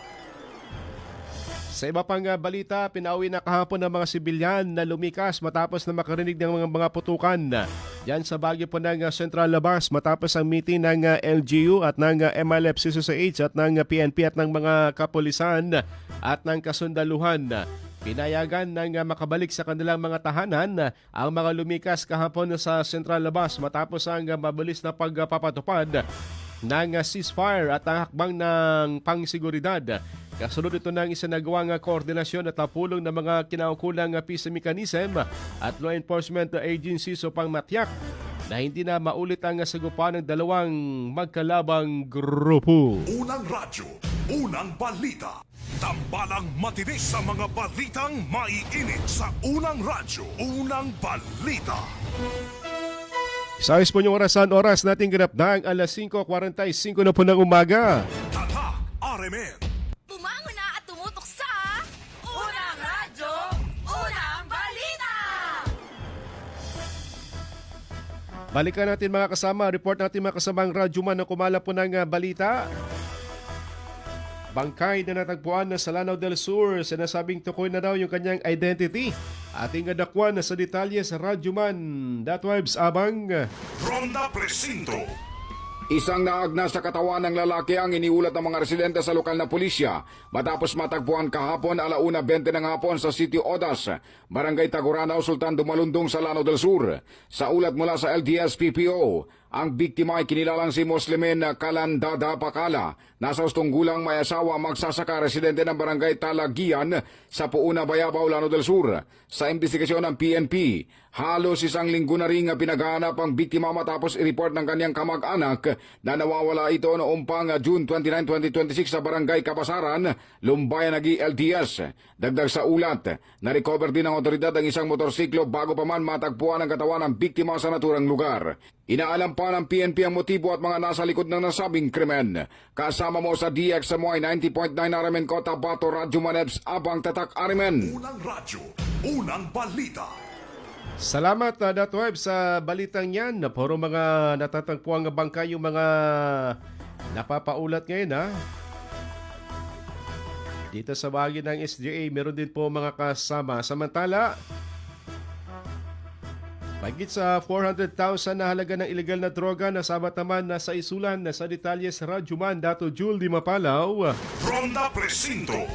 Sa iba pang balita, pinauwi na kahapon ng mga sibilyan na lumikas matapos na makarinig ng mga putukan. Yan sa bagyo po ng Central Labas matapos ang meeting ng LGU at ng MLFCCH at ng PNP at ng mga kapulisan at ng kasundaluhan. Pinayagan ng makabalik sa kanilang mga tahanan ang mga lumikas kahapon sa Central Labas matapos ang mabilis na pagpapatupad ng ceasefire at ang hakbang ng pangseguridad. Kasunod ito ng isinagawang koordinasyon at pulong ng mga kinaukulang peace mechanism at law enforcement agencies upang matiyak na hindi na maulit ang sagupan ng dalawang magkalabang grupo. Unang radyo, unang balita. Tambalang matinis sa mga balitang maiinit sa unang radyo, unang balita. Sa po yung oras natin ganap na ang alas 5:45 na po ng umaga. Tatak RMN. Tumango na at tumutok sa Unang Radyo, Unang Balita! Balikan natin mga kasama, report natin mga kasamang radyoman na kumala po ng balita. Bangkay na natagpuan na sa Lanao del Sur, sinasabing tukoy na daw yung kanyang identity. Ating adakwan na sa detalye sa radyoman. Datwibes abang Ronda Presinto. Isang naagnas sa katawan ng lalaki ang iniulat ng mga residente sa lokal na pulisya matapos matagpuan kahapon 1:20 ng hapon sa City Odas, Barangay Taguranao, Sultan Dumalundong sa Lanao del Sur. Sa ulat mula sa LTS-PPO, ang biktima ay kinilalang si Muslimin Kalandada Pakala, nasa 8 gulang, may asawa, magsasaka, residente ng Barangay Talagian sa Puuna, Bayabaw, Lanao del Sur. Sa investigasyon ng PNP, halos isang linggo na ring pinaghahanap ang biktima matapos i-report ng kanyang kamag-anak na nawawala ito noong pang June 29, 2026 sa Barangay Kapasaran, Lumbayan, Nagi, LTS. Dagdag sa ulat, na-recover din ng otoridad ang isang motorsiklo bago pa man matagpuan ang katawan ng biktima sa naturang lugar. Inaalam pa ng PNP ang motibo at mga nasa likod ng nasabing krimen. Kasama mo sa DXMY 90.9 RMN Kota Bato, Radyo Manebs, Abang Tatak RMN. Unang radyo, unang balita. Salamat Datweb sa balitang yan. Puro mga natatagpuang bangkay yung mga napapaulat ngayon ha. Dito sa bahagi ng SGA, meron din po mga kasama. Samantala, mahigit sa 400,000 na halaga ng ilegal na droga na sabat naman na sa isulan na sa detalye sa Radyoman, Dato Jul Di Mapalaw. Ronda Presinto.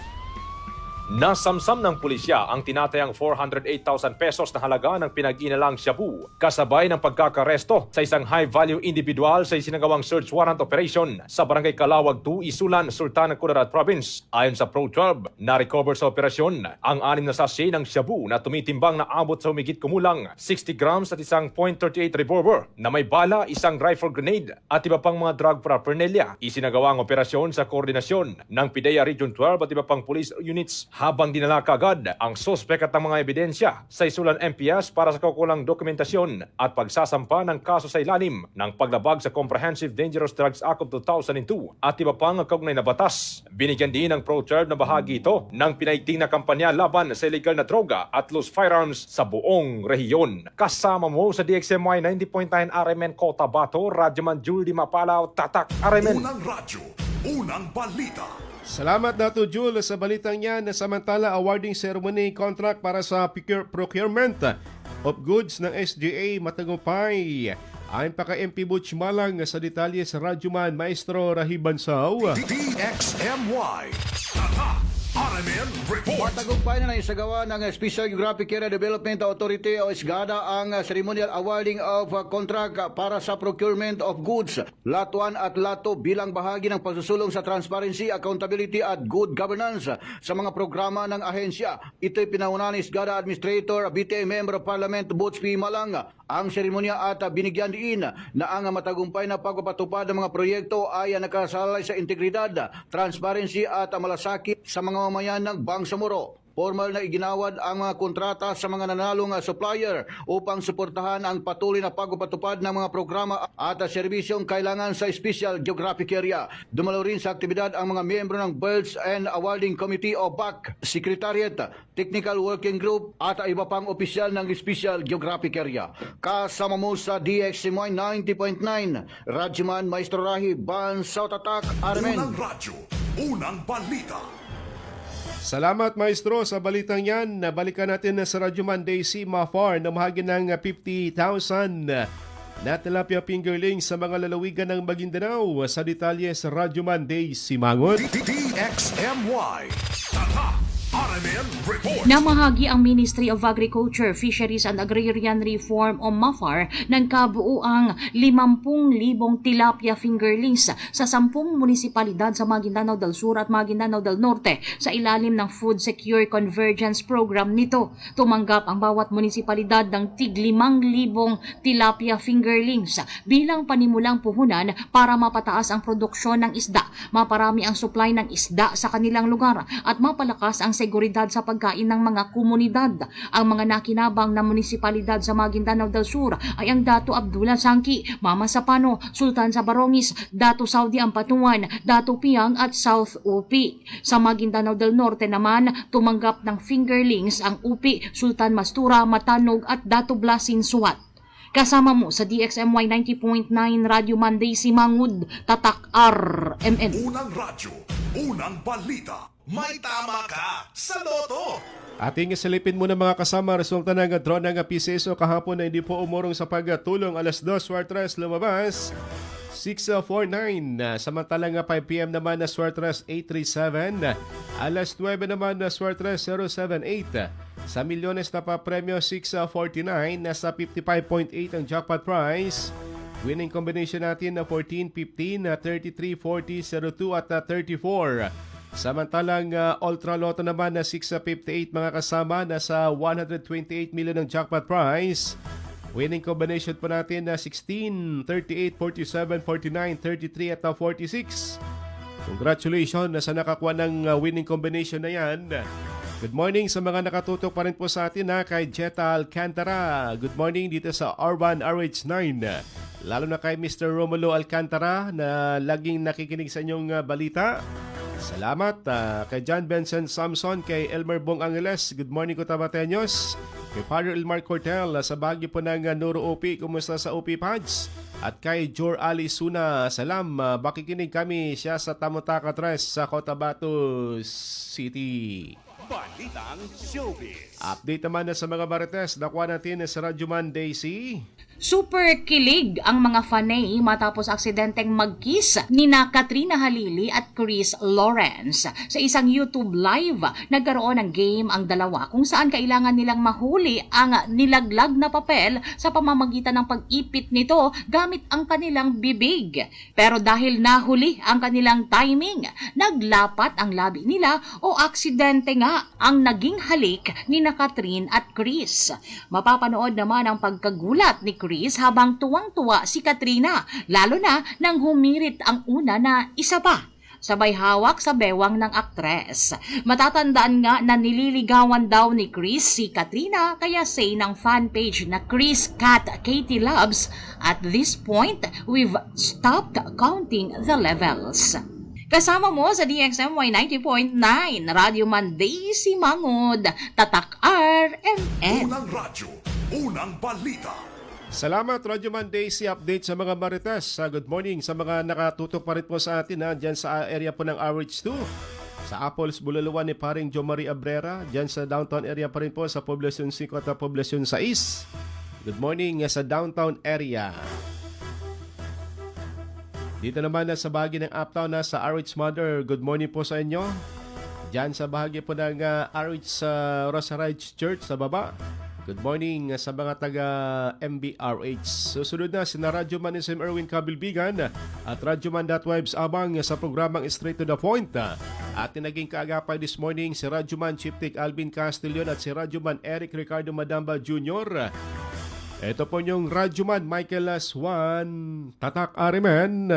Nasamsam ng pulisya ang tinatayang 408,000 pesos na halaga ng pinag-inalang shabu, kasabay ng pagkakaresto sa isang high-value individual sa isinagawang search warrant operation sa Barangay Kalawag 2, Isulan, Sultan Kudarat Province. Ayon sa Pro-12, na-recover sa operasyon ang 6 na sachet ng shabu na tumitimbang na abot sa humigit kumulang 60 grams at isang .38 revolver na may bala, isang rifle grenade at iba pang mga drug paraphernalia. Isinagawa ang operasyon sa koordinasyon ng PIDEA Region 12 at iba pang police units, habang dinala kaagad ang sospek at ang mga ebidensya sa Isulan MPS para sa kaukulang dokumentasyon at pagsasampa ng kaso sa ilalim ng paglabag sa Comprehensive Dangerous Drugs Act of 2002 at iba pang kaugnay na batas. Binigyan din ng Pro-12 na bahagi ito ng pinaigting na kampanya laban sa illegal na droga at loose firearms sa buong rehiyon. Kasama mo sa DXMY 90.9 RMN Kota Bato, Radyoman Jul Di Mapalaw, Tatak RMN. Unang radyo, unang balita. Salamat Dato Jul sa balitang yan. Samantala, awarding ceremony contract para sa procurement of goods ng SGA matagumpay. Ayon pa kay MP Butch Malang sa detalye sa Radyoman, Maestro Rahiban Sao. DXMY Tatak RMN Report. Matagumpay na naisagawa ng Special Geographic Area Development Authority o SGADA ang ceremonial awarding of contract para sa procurement of goods, Lot 1 at Lot 2 bilang bahagi ng pagsusulong sa transparency, accountability at good governance sa mga programa ng ahensya. Ito'y pinauna ni SGADA Administrator, BTA Member of Parliament Butch P. Malang. Ang seremonya at binigyan din na ang matagumpay na pagpapatupad ng mga proyekto ay nakasalalay sa integridad, transparency at malasakit sa mga mamayan ng Bangsamoro. Formal na iginawad ang mga kontrata sa mga nanalong supplier upang suportahan ang patuloy na pagpapatupad ng mga programa at serbisyong kailangan sa Special Geographic Area. Dumalo rin sa aktibidad ang mga miyembro ng Birds and Awarding Committee o BAC, Secretariat, Technical Working Group at iba pang opisyal ng Special Geographic Area. Kasama mo sa DXMY 90.9, Radyoman Maestro Rahi, Ban South Attack, Armen. Unang radyo, unang balita. Salamat Maestro sa balitang yan. Balikan natin sa Radyoman Daisy Mafar na mahagi ng 50,000 na tilapia fingerling sa mga lalawigan ng Maguindanao. Sa detalye sa Radyoman Daisy Mangot. DXMY Tatak RMN Report. Namahagi ang Ministry of Agriculture, Fisheries and Agrarian Reform o MAFAR ng kabuuang 50,000 tilapia fingerlings sa 10 munisipalidad sa Maguindanao del Sur at Maguindanao del Norte sa ilalim ng Food Secure Convergence Program nito. Tumanggap ang bawat munisipalidad ng tig 5,000 tilapia fingerlings bilang panimulang puhunan para mapataas ang produksyon ng isda, maparami ang supply ng isda sa kanilang lugar at mapalakas ang seguridad sa pagkain ng mga komunidad. Ang mga nakinabang na munisipalidad sa Maguindanao del Sur ay ang Dato Abdullah Sangki, Mama Sapano, Sultan Sabarongis, Dato Saudi Ampatuan, Dato Piang at South Upi. Sa Maguindanao del Norte naman, tumanggap ng fingerlings ang Upi, Sultan Mastura, Matanog at Dato Blasin Suwat. Kasama mo sa DXMY 90.9 Radio Monday si Mangud Tatak RMN. Unang radyo, unang balita. May tama ka sa loto. Ating isilipin muna mga kasama resulta ng draw ng PCSO kahapon na hindi po umurong sa pagtulong. Alas 2:03 lumabas 649. Samantalang 5 PM naman na Swartres 837. Alas 9 naman na Swartres 078. Sa milyones na pa-premyo 649. Nasa 55.8 ang jackpot prize. Winning combination natin na 14, 15, 33, 40, 02 at 34. Samantalang Ultra Lotto naman na 658 mga kasama, nasa 128 million ang jackpot prize. Winning combination po natin na 16, 38, 47, 49, 33 at 46. Congratulations sa nakakuha ng winning combination na yan. Good morning sa mga nakatutok pa rin po sa atin kay Jetta Alcantara. Good morning dito sa Urban RH9. Lalo na kay Mr. Romulo Alcantara na laging nakikinig sa inyong balita. Salamat kay John Benson Samson, kay Elmer Bong Angeles. Good morning ko Tabateños. Kay Father Elmar Cortel sa Baguio po ng Nuro OP. Kumusta sa OP Pads? At kay Jor Ali Suna. Salam, bakikinig kami siya sa Tamutaka 3 sa Cotabato City. Balitang Showbiz. Update naman na sa mga marites. Nakuha natin sa Radyo Man Daisy. Super kilig ang mga fanay matapos aksidenteng mag-kiss nina Katrina Halili at Chris Lawrence. Sa isang YouTube live, nagkaroon ng game ang dalawa kung saan kailangan nilang mahuli ang nilaglag na papel sa pamamagitan ng pag-ipit nito gamit ang kanilang bibig. Pero dahil nahuli ang kanilang timing, naglapat ang labi nila o aksidente nga ang naging halik nina Katrin at Chris. Mapapanood naman ang pagkagulat ni Chris habang tuwang-tuwa si Katrina, lalo na nang humirit ang una na isa pa. Sabay hawak sa bewang ng aktres. Matatandaan nga na nililigawan daw ni Chris si Katrina, kaya say ng fanpage na Chris Cat Katie Loves, at this point, we've stopped counting the levels. Kasama mo sa DXMY 90.9 Radio Monday si Mangod Tatak RMN. Unang radyo, unang balita. Salamat Radyo Monday si update sa mga marites. Good morning sa mga nakatutok pa rin po sa atin dyan sa area po ng RH2. Sa Apples, Bululuan ni paring Jo Marie Abrera. Dyan sa downtown area pa rin po sa Poblacion 5 at Poblacion 6. Good morning sa downtown area. Dito naman sa bahagi ng uptown sa RH Mother. Good morning po sa inyo. Dyan sa bahagi po ng RH Rosarage Church sa baba. Good morning sa mga taga MBRH. Susunod na sina Radyo Man ni Sim Erwin Kabilbigan at Radyo Man.Webs abang sa programang Straight to the Point. At naging kaagapay this morning si Radyo Man Chief Tech Alvin Castillon at si Radyo Man Eric Ricardo Madamba Jr. Ito po yung Radyo Man Michael Aswan Tatak Ariman.